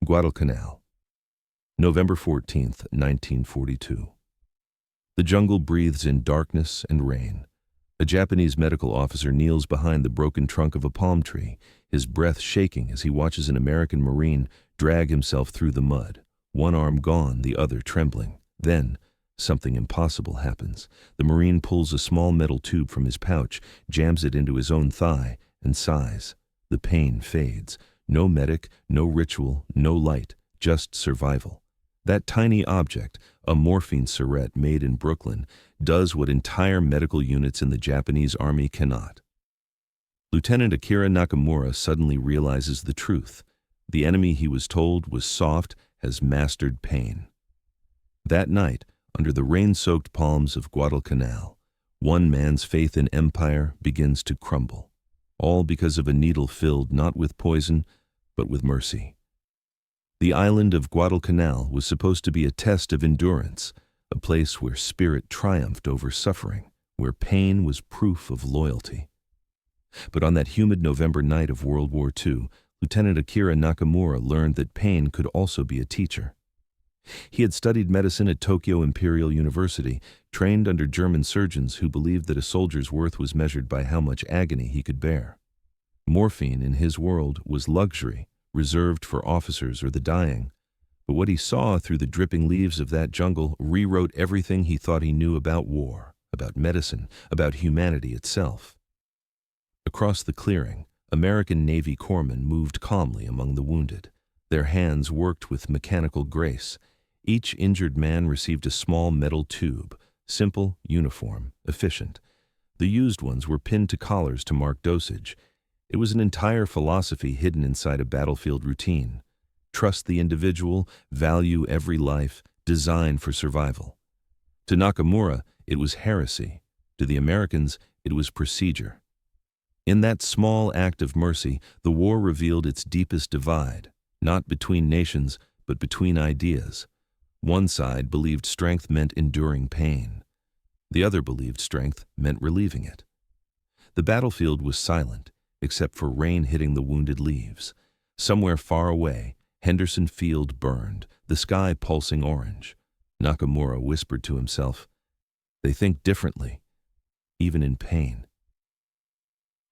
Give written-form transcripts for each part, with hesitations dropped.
Guadalcanal, November 14th, 1942. The jungle breathes in darkness and rain. A Japanese medical officer kneels behind the broken trunk of a palm tree, his breath shaking as he watches an American Marine drag himself through the mud, one arm gone, the other trembling. Then, something impossible happens. The Marine pulls a small metal tube from his pouch, jams it into his own thigh, and sighs. The pain fades. No medic, no ritual, no light, just survival. That tiny object, a morphine Syrette made in Brooklyn, does what entire medical units in the Japanese army cannot. Lieutenant Akira Nakamura suddenly realizes the truth. The enemy he was told was soft has mastered pain. That night, under the rain-soaked palms of Guadalcanal, one man's faith in empire begins to crumble, all because of a needle filled not with poison, but with mercy. The island of Guadalcanal was supposed to be a test of endurance, a place where spirit triumphed over suffering, where pain was proof of loyalty. But on that humid November night of World War II, Lieutenant Akira Nakamura learned that pain could also be a teacher. He had studied medicine at Tokyo Imperial University, trained under German surgeons who believed that a soldier's worth was measured by how much agony he could bear. Morphine, in his world, was luxury, reserved for officers or the dying. But what he saw through the dripping leaves of that jungle rewrote everything he thought he knew about war, about medicine, about humanity itself. Across the clearing, American Navy corpsmen moved calmly among the wounded. Their hands worked with mechanical grace. Each injured man received a small metal tube, simple, uniform, efficient. The used ones were pinned to collars to mark dosage. It was an entire philosophy hidden inside a battlefield routine. Trust the individual, value every life, designed for survival. To Nakamura, it was heresy. To the Americans, it was procedure. In that small act of mercy, the war revealed its deepest divide, not between nations, but between ideas. One side believed strength meant enduring pain. The other believed strength meant relieving it. The battlefield was silent, except for rain hitting the wounded leaves. Somewhere far away, Henderson Field burned, the sky pulsing orange. Nakamura whispered to himself, "They think differently, even in pain."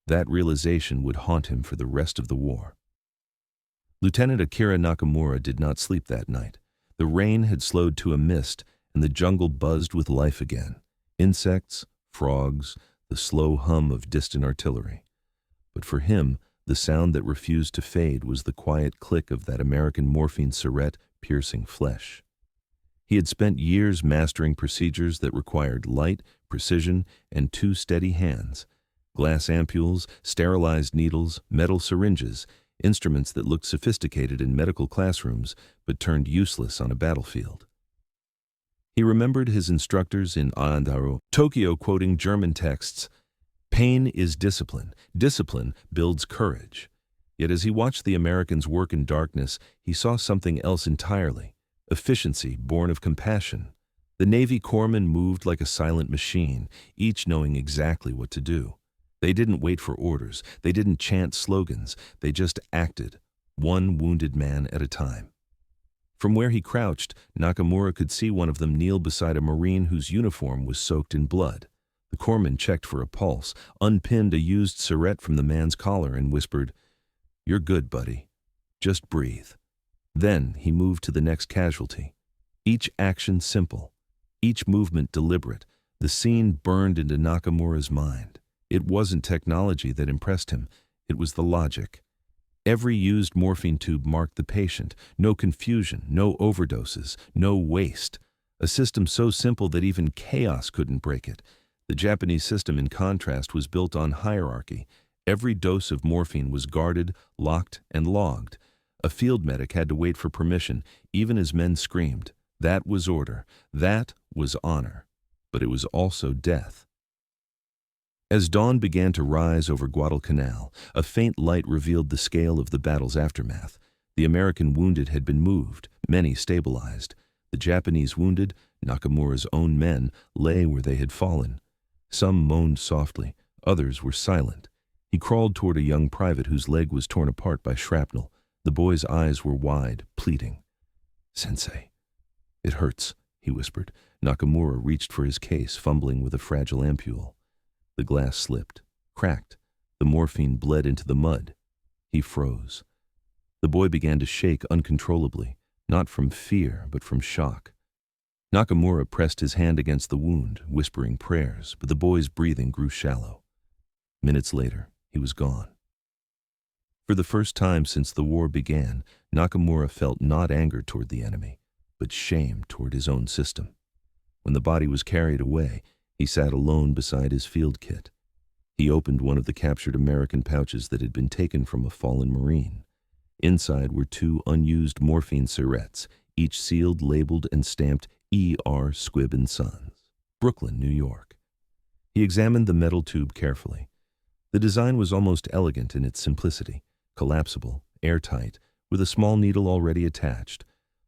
That realization would haunt him for the rest of the war. Lieutenant Akira Nakamura did not sleep that night. The rain had slowed to a mist, and the jungle buzzed with life again. Insects, frogs, the slow hum of distant artillery. But for him, the sound that refused to fade was the quiet click of that American morphine Syrette piercing flesh. He had spent years mastering procedures that required light, precision, and two steady hands. Glass ampules, sterilized needles, metal syringes, instruments that looked sophisticated in medical classrooms but turned useless on a battlefield. He remembered his instructors in Tokyo quoting German texts, "Pain is discipline. Discipline builds courage." Yet as he watched the Americans work in darkness, he saw something else entirely, efficiency born of compassion. The Navy corpsmen moved like a silent machine, each knowing exactly what to do. They didn't wait for orders. They didn't chant slogans. They just acted, one wounded man at a time. From where he crouched, Nakamura could see one of them kneel beside a Marine whose uniform was soaked in blood. The corpsman checked for a pulse, unpinned a used Syrette from the man's collar, and whispered, "You're good, buddy. Just breathe." Then he moved to the next casualty. Each action simple, each movement deliberate. The scene burned into Nakamura's mind. It wasn't technology that impressed him. It was the logic. Every used morphine tube marked the patient. No confusion, no overdoses, no waste. A system so simple that even chaos couldn't break it. The Japanese system, in contrast, was built on hierarchy. Every dose of morphine was guarded, locked, and logged. A field medic had to wait for permission, even as men screamed. That was order. That was honor. But it was also death. As dawn began to rise over Guadalcanal, a faint light revealed the scale of the battle's aftermath. The American wounded had been moved, many stabilized. The Japanese wounded, Nakamura's own men, lay where they had fallen. Some moaned softly, others were silent. He crawled toward a young private whose leg was torn apart by shrapnel. The boy's eyes were wide, pleading. "Sensei." "It hurts," he whispered. Nakamura reached for his case, fumbling with a fragile ampule. The glass slipped, cracked. The morphine bled into the mud. He froze. The boy began to shake uncontrollably, not from fear, but from shock. Nakamura pressed his hand against the wound, whispering prayers, but the boy's breathing grew shallow. Minutes later, he was gone. For the first time since the war began, Nakamura felt not anger toward the enemy, but shame toward his own system. When the body was carried away, he sat alone beside his field kit. He opened one of the captured American pouches that had been taken from a fallen Marine. Inside were 2 unused morphine syrettes, each sealed, labeled, and stamped E.R. Squibb and Sons, Brooklyn, New York. He examined the metal tube carefully. The design was almost elegant in its simplicity, collapsible, airtight, with a small needle already attached.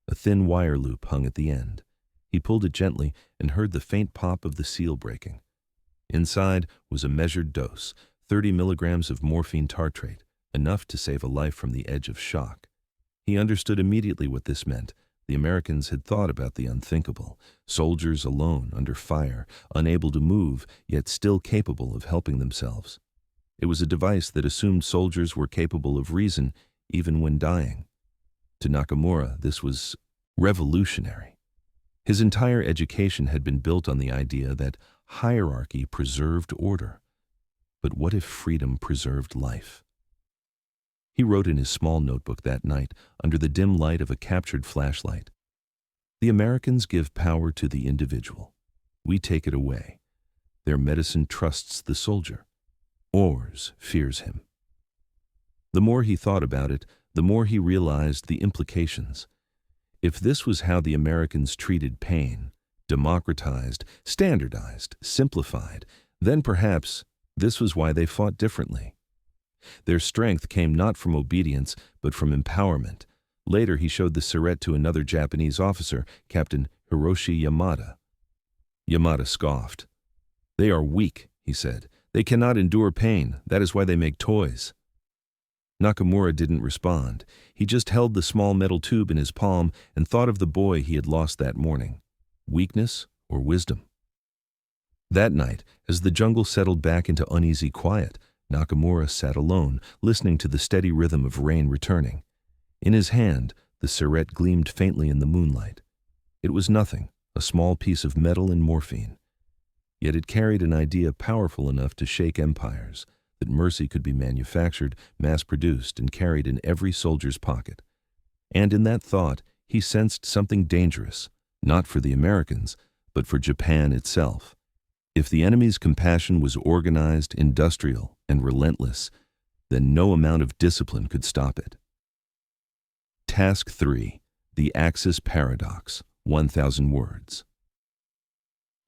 A thin wire loop hung at the end. He pulled it gently and heard the faint pop of the seal breaking. Inside was a measured dose, 30 milligrams of morphine tartrate, enough to save a life from the edge of shock. He understood immediately what this meant. The Americans had thought about the unthinkable, soldiers alone, under fire, unable to move, yet still capable of helping themselves. It was a device that assumed soldiers were capable of reason even when dying. To Nakamura, this was revolutionary. His entire education had been built on the idea that hierarchy preserved order. But what if freedom preserved life? He wrote in his small notebook that night, under the dim light of a captured flashlight, "The Americans give power to the individual. We take it away. Their medicine trusts the soldier. Ours fears him." The more he thought about it, the more he realized the implications. If this was how the Americans treated pain, democratized, standardized, simplified, then perhaps this was why they fought differently. Their strength came not from obedience, but from empowerment. Later, he showed the Syrette to another Japanese officer, Captain Hiroshi Yamada. Yamada scoffed. "They are weak," he said. "They cannot endure pain. That is why they make toys." Nakamura didn't respond. He just held the small metal tube in his palm and thought of the boy he had lost that morning. Weakness or wisdom? That night, as the jungle settled back into uneasy quiet, Nakamura sat alone, listening to the steady rhythm of rain returning. In his hand, the Syrette gleamed faintly in the moonlight. It was nothing, a small piece of metal and morphine. Yet it carried an idea powerful enough to shake empires, that mercy could be manufactured, mass-produced, and carried in every soldier's pocket. And in that thought, he sensed something dangerous, not for the Americans, but for Japan itself. If the enemy's compassion was organized, industrial, and relentless, then no amount of discipline could stop it. Task 3. The Axis Paradox, 1,000 words.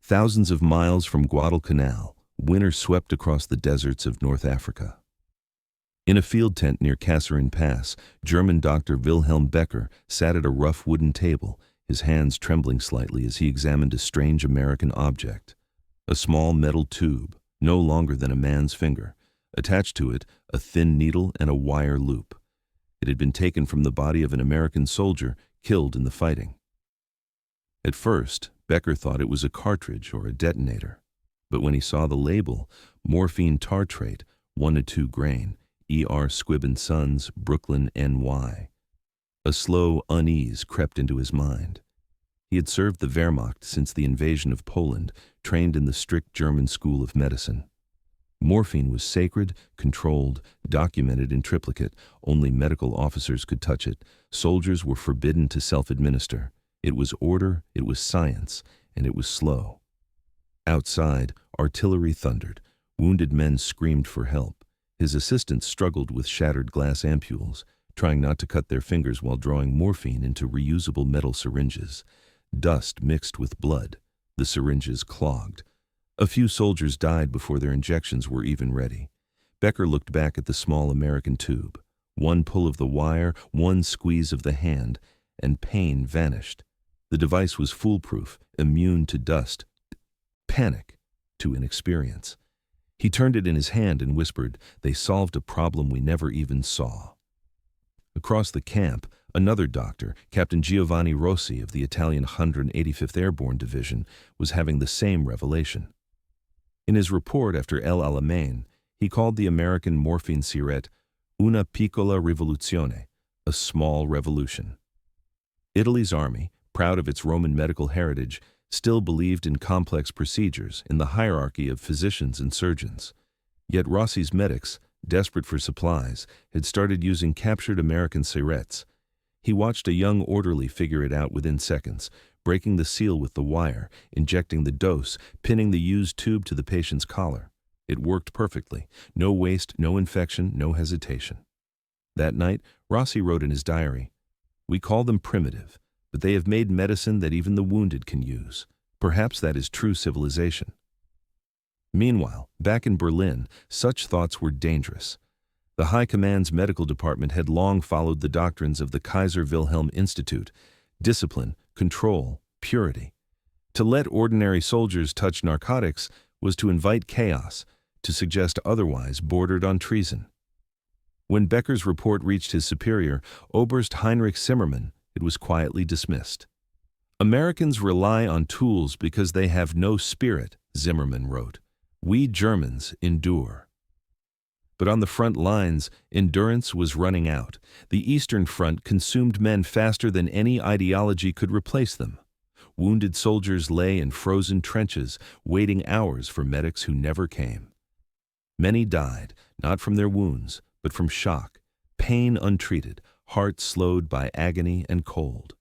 Thousands of miles from Guadalcanal, winter swept across the deserts of North Africa. In a field tent near Kasserine Pass, German Dr. Wilhelm Becker sat at a rough wooden table, his hands trembling slightly as he examined a strange American object. A small metal tube, no longer than a man's finger. Attached to it, a thin needle and a wire loop. It had been taken from the body of an American soldier killed in the fighting. At first, Becker thought it was a cartridge or a detonator. But when he saw the label, morphine tartrate, 1 to 2 grain, E.R. Squibb and Sons, Brooklyn, N.Y., a slow unease crept into his mind. He had served the Wehrmacht since the invasion of Poland, trained in the strict German school of medicine. Morphine was sacred, controlled, documented in triplicate. Only medical officers could touch it. Soldiers were forbidden to self-administer. It was order, it was science, and it was slow. Outside, artillery thundered. Wounded men screamed for help. His assistants struggled with shattered glass ampules, trying not to cut their fingers while drawing morphine into reusable metal syringes. Dust mixed with blood. The syringes clogged. A few soldiers died before their injections were even ready. Becker looked back at the small American tube. One pull of the wire, one squeeze of the hand, and pain vanished. The device was foolproof, immune to dust. Panic to inexperience. He turned it in his hand and whispered, "They solved a problem we never even saw." Across the camp, another doctor, Captain Giovanni Rossi of the Italian 185th Airborne Division, was having the same revelation. In his report after El Alamein, he called the American morphine Syrette una piccola rivoluzione, a small revolution. Italy's army, proud of its Roman medical heritage, still believed in complex procedures in the hierarchy of physicians and surgeons. Yet Rossi's medics, desperate for supplies, had started using captured American Syrettes. He watched a young orderly figure it out within seconds, breaking the seal with the wire, injecting the dose, pinning the used tube to the patient's collar. It worked perfectly. No waste, no infection, no hesitation. That night, Rossi wrote in his diary, "We call them primitive, but they have made medicine that even the wounded can use. Perhaps that is true civilization." Meanwhile, back in Berlin, such thoughts were dangerous. The High Command's medical department had long followed the doctrines of the Kaiser Wilhelm Institute: discipline, control, purity. To let ordinary soldiers touch narcotics was to invite chaos, to suggest otherwise bordered on treason. When Becker's report reached his superior, Oberst Heinrich Zimmermann, it was quietly dismissed. "Americans rely on tools because they have no spirit," Zimmermann wrote. "We Germans endure." But on the front lines, endurance was running out. The Eastern Front consumed men faster than any ideology could replace them. Wounded soldiers lay in frozen trenches, waiting hours for medics who never came. Many died, not from their wounds, but from shock, pain untreated, heart slowed by agony and cold.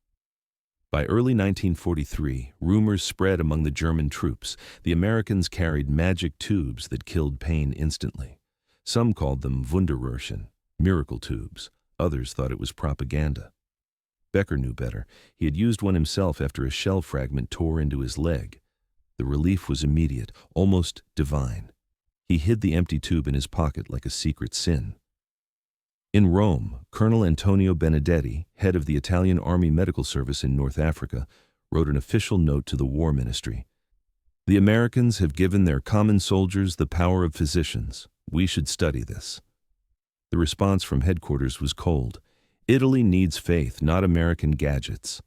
By early 1943, rumors spread among the German troops. The Americans carried magic tubes that killed pain instantly. Some called them Wunderröhrchen, miracle tubes. Others thought it was propaganda. Becker knew better. He had used one himself after a shell fragment tore into his leg. The relief was immediate, almost divine. He hid the empty tube in his pocket like a secret sin. In Rome, Colonel Antonio Benedetti, head of the Italian Army Medical Service in North Africa, wrote an official note to the War Ministry. "The Americans have given their common soldiers the power of physicians. We should study this." The response from headquarters was cold. "Italy needs faith, not American gadgets."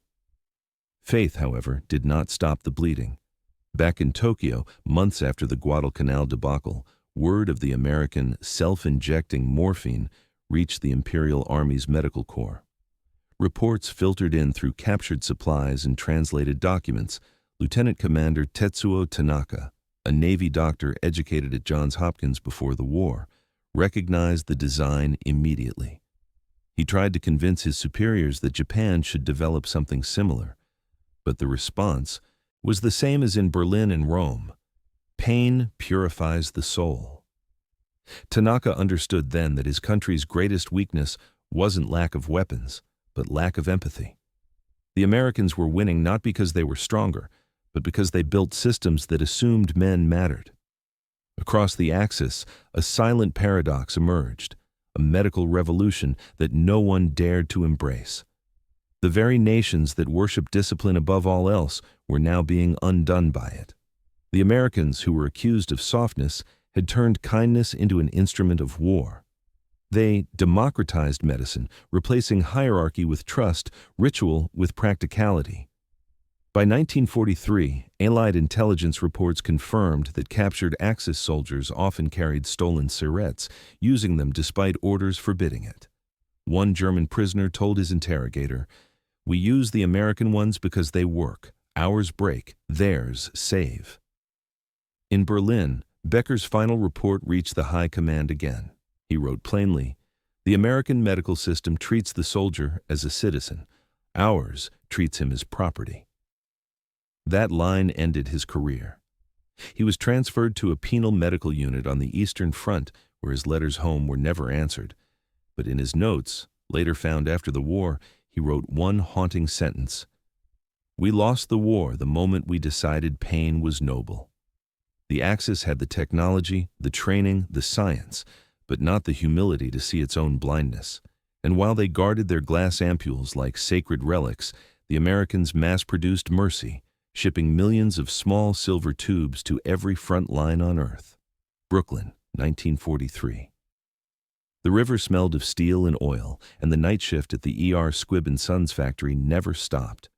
Faith, however, did not stop the bleeding. Back in Tokyo, months after the Guadalcanal debacle, word of the American self-injecting morphine reached the Imperial Army's Medical Corps. Reports filtered in through captured supplies and translated documents. Lieutenant Commander Tetsuo Tanaka, a Navy doctor educated at Johns Hopkins before the war, recognized the design immediately. He tried to convince his superiors that Japan should develop something similar, but the response was the same as in Berlin and Rome. Pain purifies the soul. Tanaka understood then that his country's greatest weakness wasn't lack of weapons, but lack of empathy. The Americans were winning not because they were stronger, but because they built systems that assumed men mattered. Across the Axis, a silent paradox emerged, a medical revolution that no one dared to embrace. The very nations that worship discipline above all else were now being undone by it. The Americans, who were accused of softness, had turned kindness into an instrument of war. They democratized medicine, replacing hierarchy with trust, ritual with practicality. By 1943, Allied intelligence reports confirmed that captured Axis soldiers often carried stolen Syrettes, using them despite orders forbidding it. One German prisoner told his interrogator, "We use the American ones because they work. Ours break, theirs save." In Berlin, Becker's final report reached the High Command again. He wrote plainly, "The American medical system treats the soldier as a citizen. Ours treats him as property." That line ended his career. He was transferred to a penal medical unit on the Eastern Front, where his letters home were never answered. But in his notes, later found after the war, he wrote one haunting sentence: "We lost the war the moment we decided pain was noble." The Axis had the technology, the training, the science, but not the humility to see its own blindness. And while they guarded their glass ampules like sacred relics, the Americans mass-produced mercy, shipping millions of small silver tubes to every front line on Earth. Brooklyn, 1943. The river smelled of steel and oil, and the night shift at the Squibb and Sons factory never stopped.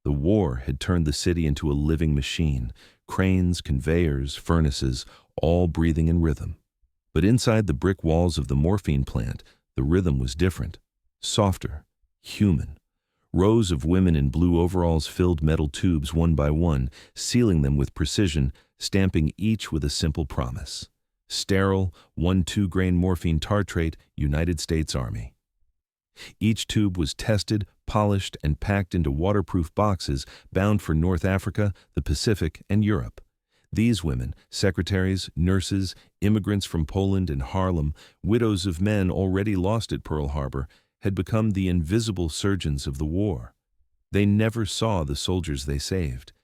The war had turned the city into a living machine, cranes, conveyors, furnaces, all breathing in rhythm. But inside the brick walls of the morphine plant, the rhythm was different, softer, human. Rows of women in blue overalls filled metal tubes one by one, sealing them with precision, stamping each with a simple promise. Sterile, 1-2-grain morphine tartrate, United States Army. Each tube was tested, polished, and packed into waterproof boxes bound for North Africa, the Pacific, and Europe. These women, secretaries, nurses, immigrants from Poland and Harlem, widows of men already lost at Pearl Harbor, had become the invisible surgeons of the war. They never saw the soldiers they saved.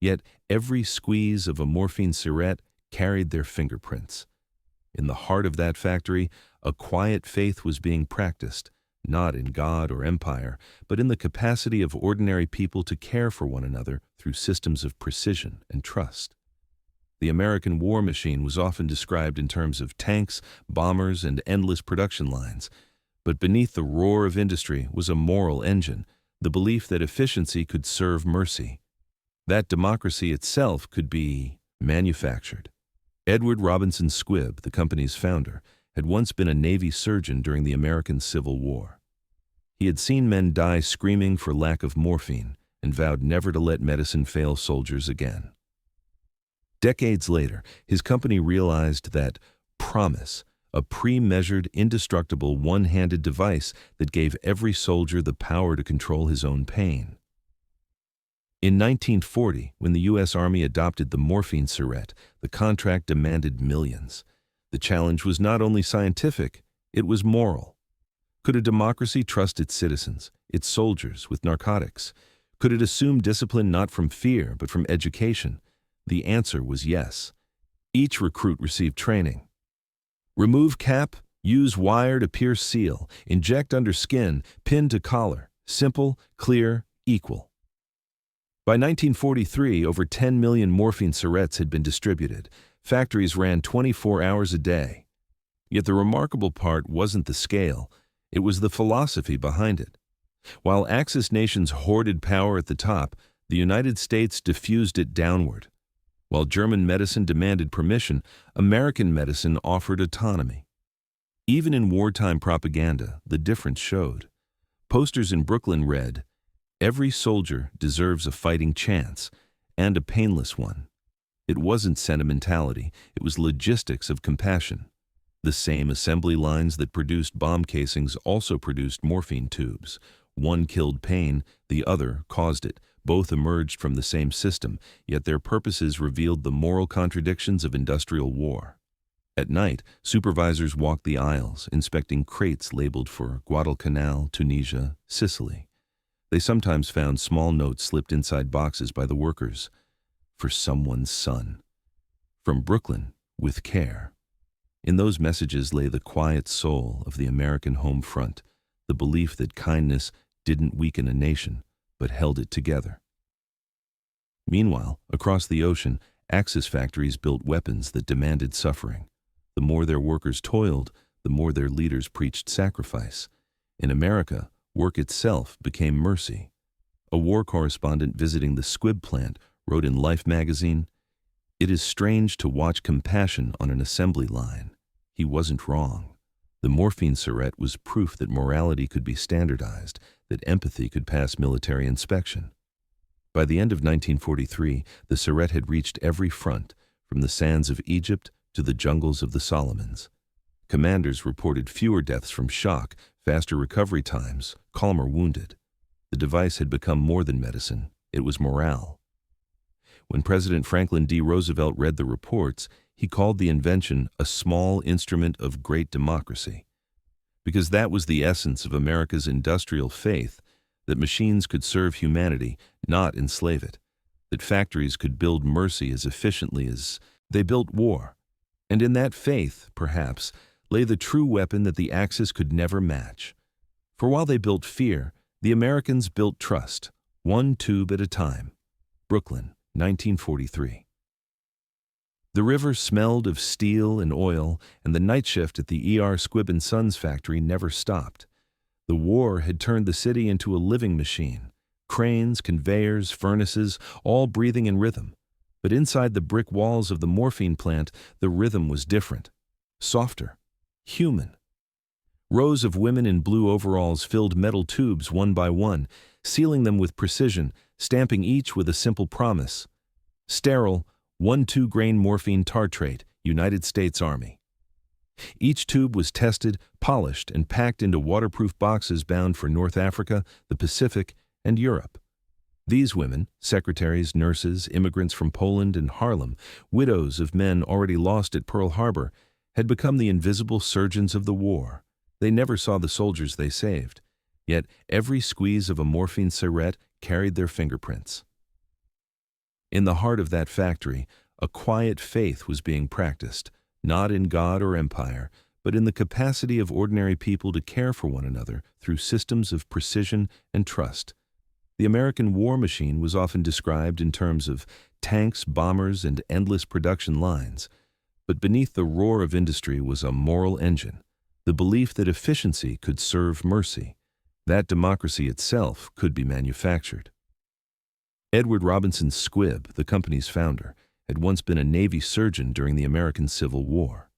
Yet every squeeze of a morphine Syrette carried their fingerprints. In the heart of that factory, a quiet faith was being practiced, not in God or empire, but in the capacity of ordinary people to care for one another through systems of precision and trust. The American war machine was often described in terms of tanks, bombers, and endless production lines. But beneath the roar of industry was a moral engine, the belief that efficiency could serve mercy, that democracy itself could be manufactured. Edward Robinson Squibb, the company's founder, had once been a Navy surgeon during the American Civil War. He had seen men die screaming for lack of morphine and vowed never to let medicine fail soldiers again. Decades later, his company realized that promise, a pre-measured, indestructible, one-handed device that gave every soldier the power to control his own pain. In 1940, when the U.S. Army adopted the morphine Syrette, the contract demanded millions. The challenge was not only scientific, it was moral. Could a democracy trust its citizens, its soldiers, with narcotics? Could it assume discipline not from fear, but from education? The answer was yes. Each recruit received training. Remove cap, use wire to pierce seal, inject under skin, pin to collar. Simple, clear, equal. By 1943, over 10 million morphine Syrettes had been distributed. Factories ran 24 hours a day. Yet the remarkable part wasn't the scale, it was the philosophy behind it. While Axis nations hoarded power at the top, the United States diffused it downward. While German medicine demanded permission, American medicine offered autonomy. Even in wartime propaganda, the difference showed. Posters in Brooklyn read, "Every soldier deserves a fighting chance, and a painless one." It wasn't sentimentality, it was logistics of compassion. The same assembly lines that produced bomb casings also produced morphine tubes. One killed pain, the other caused it. Both emerged from the same system, yet their purposes revealed the moral contradictions of industrial war. At night, supervisors walked the aisles, inspecting crates labeled for Guadalcanal, Tunisia, Sicily. They sometimes found small notes slipped inside boxes by the workers. For someone's son. From Brooklyn, with care. In those messages lay the quiet soul of the American home front, the belief that kindness didn't weaken a nation, but held it together. Meanwhile, across the ocean, Axis factories built weapons that demanded suffering. The more their workers toiled, the more their leaders preached sacrifice. In America, work itself became mercy. A war correspondent visiting the Squibb plant wrote in Life magazine, "It is strange to watch compassion on an assembly line. He wasn't wrong. The morphine Syrette was proof that morality could be standardized, that empathy could pass military inspection." By the end of 1943, the Syrette had reached every front, from the sands of Egypt to the jungles of the Solomons. Commanders reported fewer deaths from shock, faster recovery times, calmer wounded. The device had become more than medicine, it was morale. When President Franklin D. Roosevelt read the reports, he called the invention a small instrument of great democracy. Because that was the essence of America's industrial faith, that machines could serve humanity, not enslave it, that factories could build mercy as efficiently as they built war. And in that faith, perhaps, lay the true weapon that the Axis could never match. For while they built fear, the Americans built trust, one tube at a time. Brooklyn, 1943. The river smelled of steel and oil, and the night shift at the Squibb and Sons factory never stopped. The war had turned the city into a living machine. Cranes, conveyors, furnaces, all breathing in rhythm. But inside the brick walls of the morphine plant, the rhythm was different. Softer. Human. Rows of women in blue overalls filled metal tubes one by one, sealing them with precision, stamping each with a simple promise. Sterile, 1-2-grain morphine tartrate, United States Army. Each tube was tested, polished, and packed into waterproof boxes bound for North Africa, the Pacific, and Europe. These women, secretaries, nurses, immigrants from Poland and Harlem, widows of men already lost at Pearl Harbor, had become the invisible surgeons of the war. They never saw the soldiers they saved, yet every squeeze of a morphine Syrette carried their fingerprints. In the heart of that factory, a quiet faith was being practiced, not in God or empire, but in the capacity of ordinary people to care for one another through systems of precision and trust. The American war machine was often described in terms of tanks, bombers, and endless production lines. But beneath the roar of industry was a moral engine, the belief that efficiency could serve mercy, that democracy itself could be manufactured. Edward Robinson Squibb, the company's founder, had once been a Navy surgeon during the American Civil War.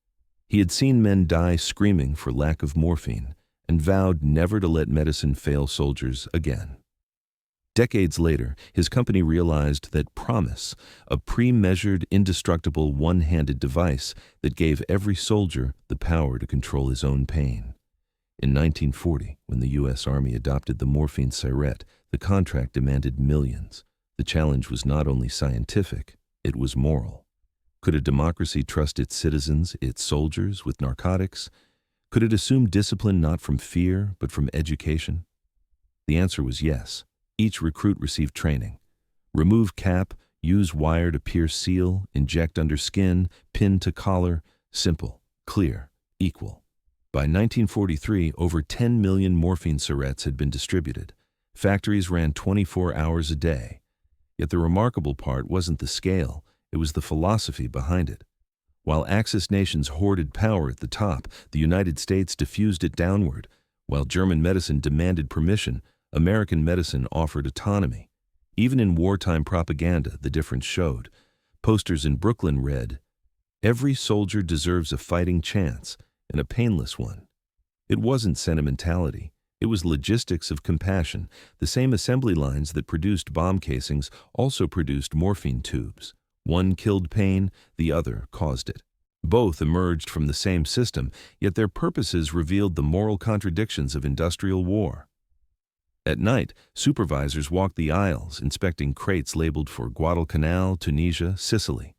He had seen men die screaming for lack of morphine and vowed never to let medicine fail soldiers again. Decades later, his company realized that promise, a pre-measured, indestructible, one-handed device that gave every soldier the power to control his own pain. In 1940, when the U.S. Army adopted the morphine Syrette, the contract demanded millions. The challenge was not only scientific, it was moral. Could a democracy trust its citizens, its soldiers, with narcotics? Could it assume discipline not from fear, but from education? The answer was yes. Each recruit received training. Remove cap, use wire to pierce seal, inject under skin, pin to collar. Simple, clear, equal. By 1943, over 10 million morphine Syrettes had been distributed. Factories ran 24 hours a day. Yet the remarkable part wasn't the scale, it was the philosophy behind it. While Axis nations hoarded power at the top, the United States diffused it downward. While German medicine demanded permission, American medicine offered autonomy. Even in wartime propaganda, the difference showed. Posters in Brooklyn read, "Every soldier deserves a fighting chance, and a painless one." It wasn't sentimentality. It was logistics of compassion. The same assembly lines that produced bomb casings also produced morphine tubes. One killed pain, the other caused it. Both emerged from the same system, yet their purposes revealed the moral contradictions of industrial war. At night, supervisors walked the aisles, inspecting crates labeled for Guadalcanal, Tunisia, Sicily.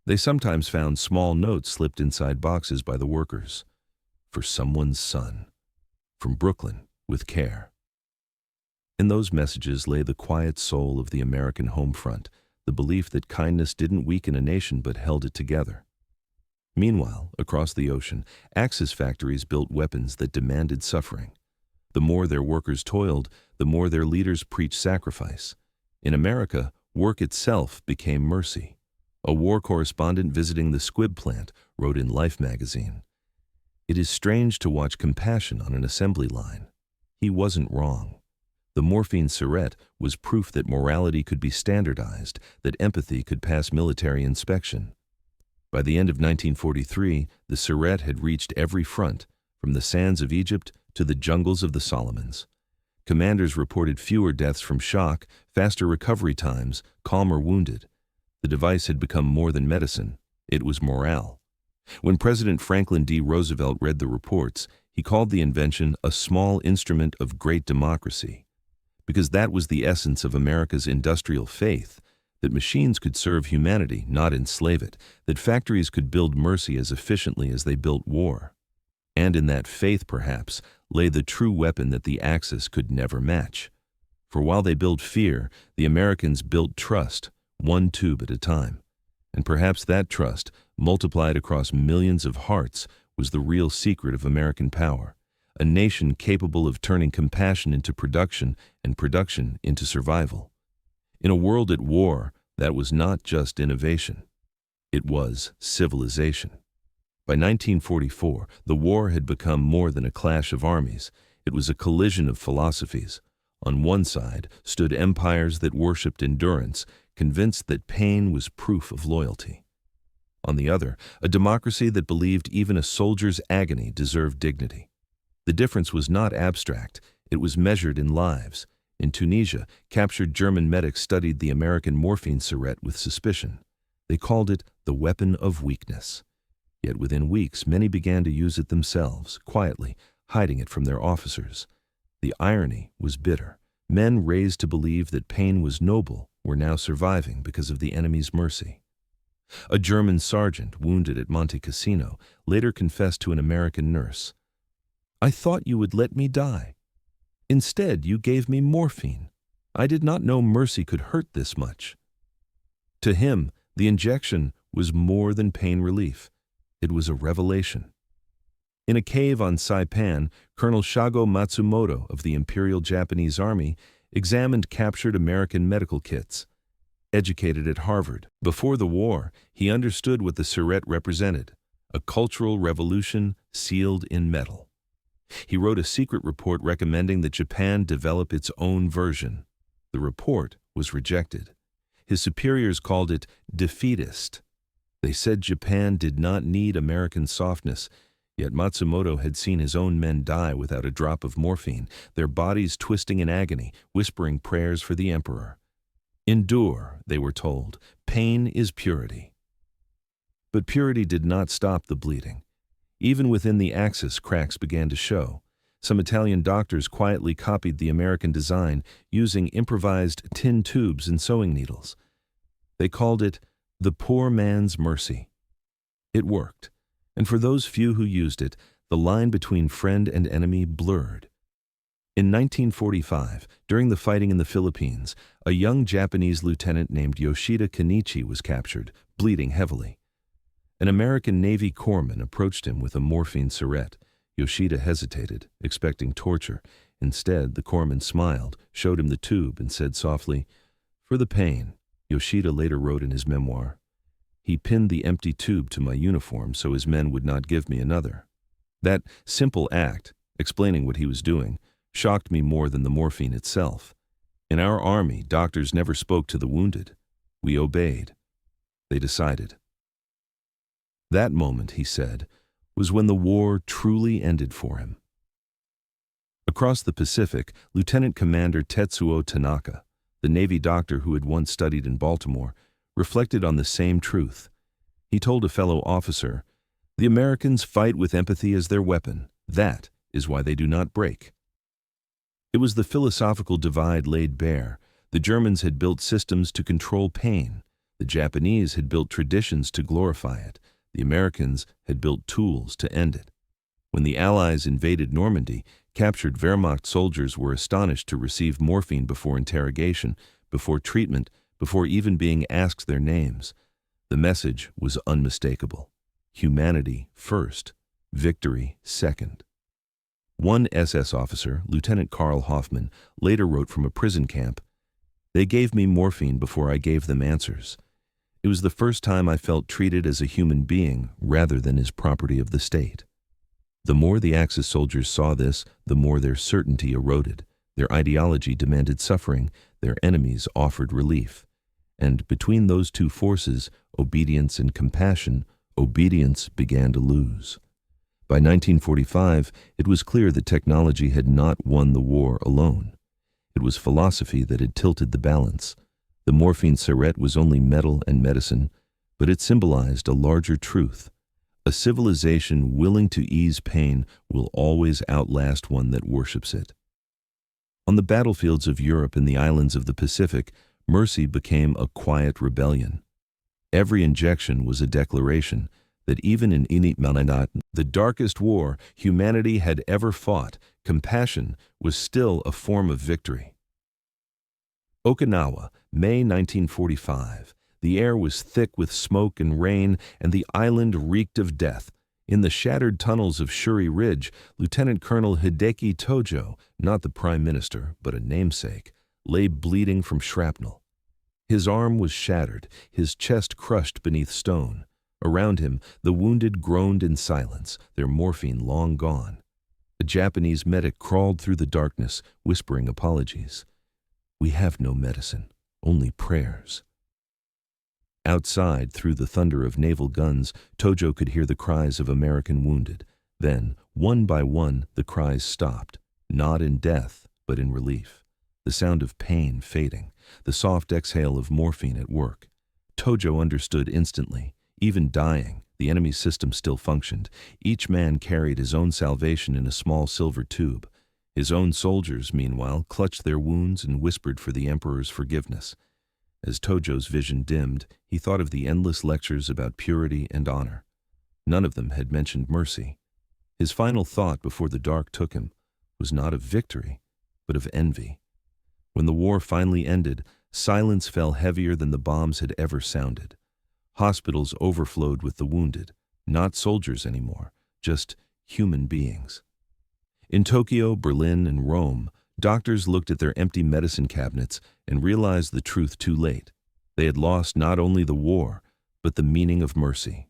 They sometimes found small notes slipped inside boxes by the workers. For someone's son. From Brooklyn, with care. In those messages lay the quiet soul of the American home front, the belief that kindness didn't weaken a nation but held it together. Meanwhile, across the ocean, Axis factories built weapons that demanded suffering. The more their workers toiled, the more their leaders preached sacrifice. In America, work itself became mercy. A war correspondent visiting the Squibb plant wrote in Life magazine, "It is strange to watch compassion on an assembly line. He wasn't wrong. The morphine Syrette was proof that morality could be standardized, that empathy could pass military inspection." By the end of 1943, the Syrette had reached every front, from the sands of Egypt to the jungles of the Solomons. Commanders reported fewer deaths from shock, faster recovery times, calmer wounded. The device had become more than medicine. It was morale. When President Franklin D. Roosevelt read the reports, he called the invention a small instrument of great democracy. Because that was the essence of America's industrial faith, that machines could serve humanity, not enslave it, that factories could build mercy as efficiently as they built war. And in that faith, perhaps, lay the true weapon that the Axis could never match. For while they built fear, the Americans built trust, one tube at a time. And perhaps that trust, multiplied across millions of hearts, was the real secret of American power. A nation capable of turning compassion into production and production into survival. In a world at war, that was not just innovation. It was civilization. By 1944, the war had become more than a clash of armies. It was a collision of philosophies. On one side stood empires that worshipped endurance, convinced that pain was proof of loyalty. On the other, a democracy that believed even a soldier's agony deserved dignity. The difference was not abstract, it was measured in lives. In Tunisia, captured German medics studied the American morphine Syrette with suspicion. They called it the weapon of weakness. Yet within weeks, many began to use it themselves, quietly, hiding it from their officers. The irony was bitter. Men raised to believe that pain was noble were now surviving because of the enemy's mercy. A German sergeant, wounded at Monte Cassino, later confessed to an American nurse, "I thought you would let me die. Instead, you gave me morphine. I did not know mercy could hurt this much." To him, the injection was more than pain relief. It was a revelation. In a cave on Saipan, Colonel Shago Matsumoto of the Imperial Japanese Army examined captured American medical kits. Educated at Harvard, before the war, he understood what the Syrette represented, a cultural revolution sealed in metal. He wrote a secret report recommending that Japan develop its own version. The report was rejected. His superiors called it defeatist. They said Japan did not need American softness, yet Matsumoto had seen his own men die without a drop of morphine, their bodies twisting in agony, whispering prayers for the emperor. Endure, they were told. Pain is purity. But purity did not stop the bleeding. Even within the Axis, cracks began to show. Some Italian doctors quietly copied the American design using improvised tin tubes and sewing needles. They called it the poor man's mercy. It worked, and for those few who used it, the line between friend and enemy blurred. In 1945, during the fighting in the Philippines, a young Japanese lieutenant named Yoshida Kenichi was captured, bleeding heavily. An American Navy corpsman approached him with a morphine Syrette. Yoshida hesitated, expecting torture. Instead, the corpsman smiled, showed him the tube, and said softly, "For the pain." Yoshida later wrote in his memoir, "He pinned the empty tube to my uniform so his men would not give me another." That simple act, explaining what he was doing, shocked me more than the morphine itself. In our army, doctors never spoke to the wounded. We obeyed. They decided. That moment, he said, was when the war truly ended for him. Across the Pacific, Lieutenant Commander Tetsuo Tanaka, the Navy doctor who had once studied in Baltimore, reflected on the same truth. He told a fellow officer, "The Americans fight with empathy as their weapon. That is why they do not break." It was the philosophical divide laid bare. The Germans had built systems to control pain. The Japanese had built traditions to glorify it. The Americans had built tools to end it. When the Allies invaded Normandy, captured Wehrmacht soldiers were astonished to receive morphine before interrogation, before treatment, before even being asked their names. The message was unmistakable. Humanity first, victory second. One SS officer, Lieutenant Karl Hoffmann, later wrote from a prison camp, "They gave me morphine before I gave them answers. It was the first time I felt treated as a human being rather than as property of the state." The more the Axis soldiers saw this, the more their certainty eroded. Their ideology demanded suffering, their enemies offered relief. And between those two forces, obedience and compassion, obedience began to lose. By 1945, it was clear that technology had not won the war alone. It was philosophy that had tilted the balance. The morphine Syrette was only metal and medicine, but it symbolized a larger truth. A civilization willing to ease pain will always outlast one that worships it. On the battlefields of Europe and the islands of the Pacific, mercy became a quiet rebellion. Every injection was a declaration that even in the darkest war humanity had ever fought, compassion was still a form of victory. Okinawa, May 1945. The air was thick with smoke and rain, and the island reeked of death. In the shattered tunnels of Shuri Ridge, Lieutenant Colonel Hideki Tojo, not the Prime Minister, but a namesake, lay bleeding from shrapnel. His arm was shattered, his chest crushed beneath stone. Around him, the wounded groaned in silence, their morphine long gone. A Japanese medic crawled through the darkness, whispering apologies. "We have no medicine, only prayers." Outside, through the thunder of naval guns, Tojo could hear the cries of American wounded. Then, one by one, the cries stopped, not in death, but in relief. The sound of pain fading, the soft exhale of morphine at work. Tojo understood instantly. Even dying, the enemy's system still functioned. Each man carried his own salvation in a small silver tube. His own soldiers, meanwhile, clutched their wounds and whispered for the Emperor's forgiveness. As Tojo's vision dimmed, he thought of the endless lectures about purity and honor. None of them had mentioned mercy. His final thought before the dark took him was not of victory, but of envy. When the war finally ended, silence fell heavier than the bombs had ever sounded. Hospitals overflowed with the wounded, not soldiers anymore, just human beings. In Tokyo, Berlin, and Rome, doctors looked at their empty medicine cabinets and realized the truth too late. They had lost not only the war, but the meaning of mercy.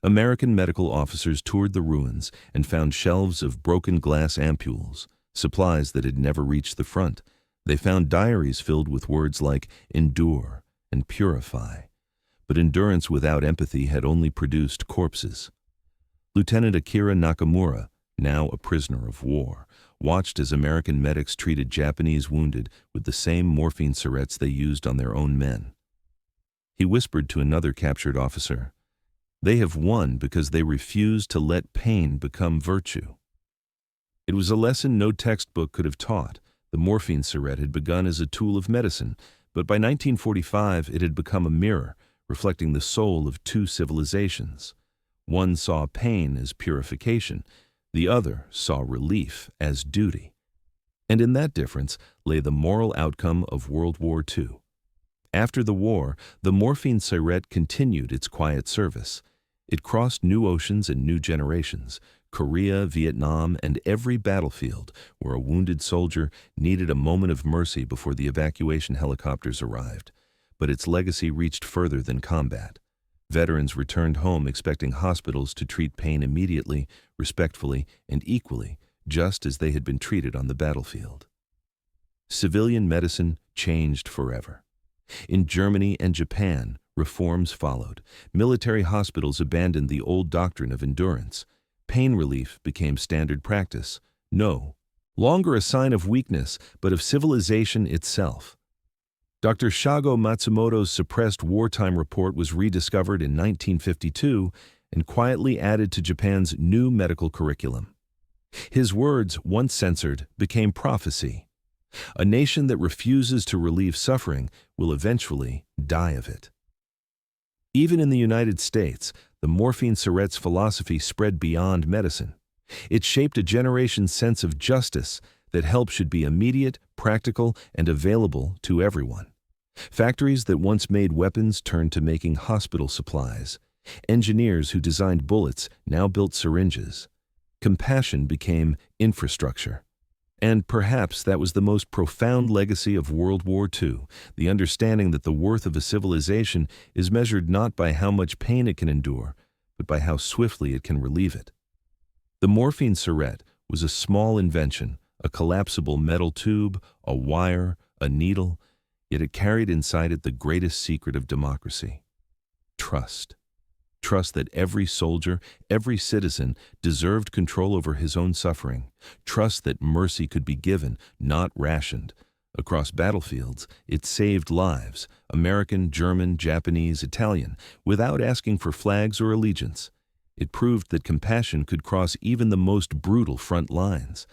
American medical officers toured the ruins and found shelves of broken glass ampules, supplies that had never reached the front. They found diaries filled with words like endure and purify. But endurance without empathy had only produced corpses. Lieutenant Akira Nakamura, now a prisoner of war, watched as American medics treated Japanese wounded with the same morphine syrettes they used on their own men. He whispered to another captured officer, "They have won because they refused to let pain become virtue." It was a lesson no textbook could have taught. The morphine syrette had begun as a tool of medicine, but by 1945 it had become a mirror, reflecting the soul of two civilizations. One saw pain as purification, the other saw relief as duty. And in that difference lay the moral outcome of World War II. After the war, the morphine syrette continued its quiet service. It crossed new oceans and new generations, Korea, Vietnam, and every battlefield where a wounded soldier needed a moment of mercy before the evacuation helicopters arrived. But its legacy reached further than combat. Veterans returned home expecting hospitals to treat pain immediately, respectfully, and equally, just as they had been treated on the battlefield. Civilian medicine changed forever. In Germany and Japan, reforms followed. Military hospitals abandoned the old doctrine of endurance. Pain relief became standard practice. No longer a sign of weakness, but of civilization itself. Dr. Shago Matsumoto's suppressed wartime report was rediscovered in 1952 and quietly added to Japan's new medical curriculum. His words, once censored, became prophecy. A nation that refuses to relieve suffering will eventually die of it. Even in the United States, the morphine syrette's philosophy spread beyond medicine. It shaped a generation's sense of justice that help should be immediate, practical, and available to everyone. Factories that once made weapons turned to making hospital supplies. Engineers who designed bullets now built syringes. Compassion became infrastructure. And perhaps that was the most profound legacy of World War II, the understanding that the worth of a civilization is measured not by how much pain it can endure, but by how swiftly it can relieve it. The morphine syrette was a small invention, a collapsible metal tube, a wire, a needle, yet it carried inside it the greatest secret of democracy: trust. Trust that every soldier, every citizen deserved control over his own suffering. Trust that mercy could be given, not rationed. Across battlefields, it saved lives, American, German, Japanese, Italian, without asking for flags or allegiance. It proved that compassion could cross even the most brutal front lines.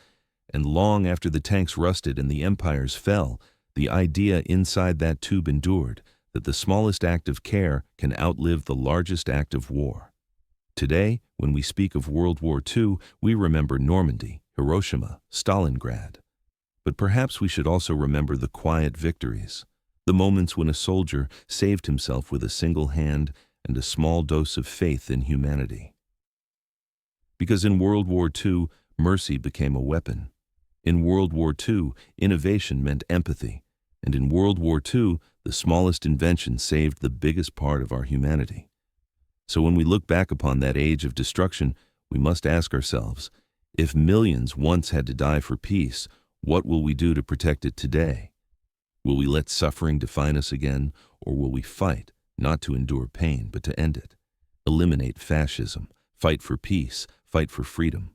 And long after the tanks rusted and the empires fell, the idea inside that tube endured, that the smallest act of care can outlive the largest act of war. Today, when we speak of World War II, we remember Normandy, Hiroshima, Stalingrad. But perhaps we should also remember the quiet victories, the moments when a soldier saved himself with a single hand and a small dose of faith in humanity. Because in World War II, mercy became a weapon. In World War II, innovation meant empathy. And in World War II, the smallest invention saved the biggest part of our humanity. So when we look back upon that age of destruction, we must ask ourselves, if millions once had to die for peace, what will we do to protect it today? Will we let suffering define us again, or will we fight, not to endure pain, but to end it? Eliminate fascism, fight for peace, fight for freedom.